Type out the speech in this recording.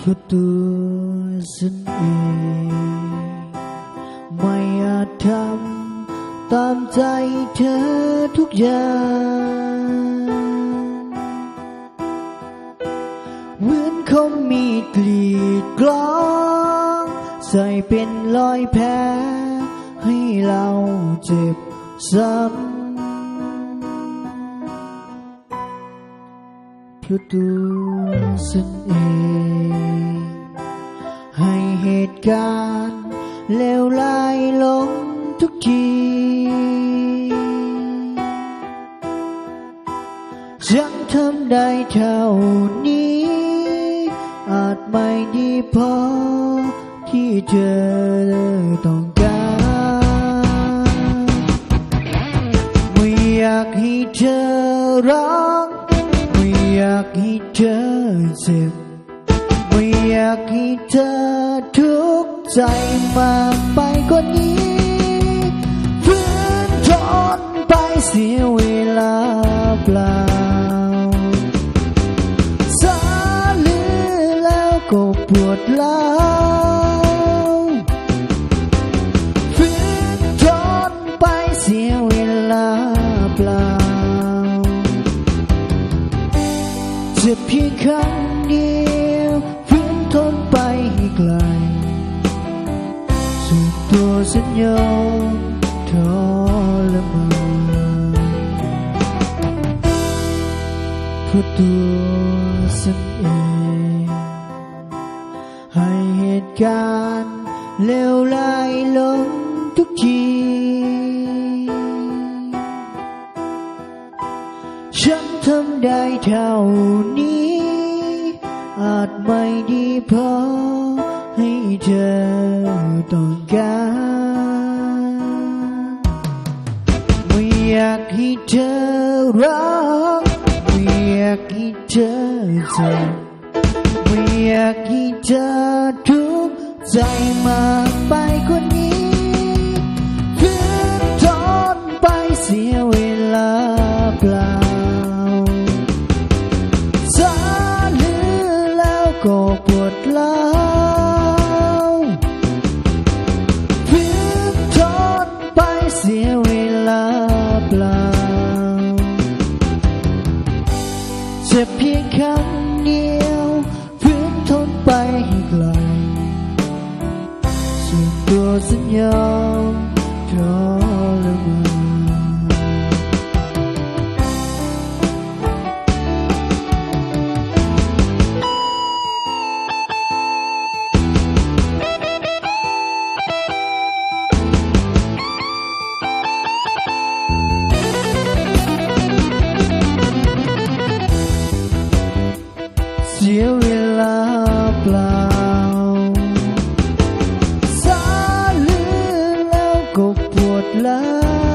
เพราะตัวฉันเองไม่อาจทำตามใจเธอทุกอย่างเหมือนเขามีกรีดกลองใส่เป็นรอยแผลให้เราเจ็บซ้ำเพราะตัวฉันเองให้เหตุการณ์เลวร้ายลงทุกทีฉันทำได้เท่านี้อาจไม่ดีพอที่เธอต้องการไม่อยากให้เธอร้องไม่อยากให้เธอเจ็บไม่อยากให้เธอทุกข์ใจมากไปกว่านี้ฝืนทนไปเสียเวลาเปล่าสาลือแล้วก็ปวดร้าวฝืนทนไปเสียเวลาเปล่าเจ็บเพียงครั้งเดียวฝืนทนไปให้ไกลสุดตัวฉันยอมทรมานเพราะตัวฉันเองให้เหตุการณ์เลวร้ายลงทุกทีฉันทำได้เท่านี้อาจไม่ดีพอให้เธอต้องการไม่อยากให้เธอร้องไม่อยากให้เธอเจ็บไม่อยากให้เธอทุกข์ใจมากไปกว่านี้ฝืนทนไปเสียเวลาเปล่าสาลือแล้วก็ปวดร้าวฝืนทนไปเสียเวลาเปล่าเจ็บเพียงครั้งเดียวฝืนทนไปให้ไกลสุดตัวฉันยอมทรมานเสียเวลาเปล่าสาลือแล้วก็ปวดร้าว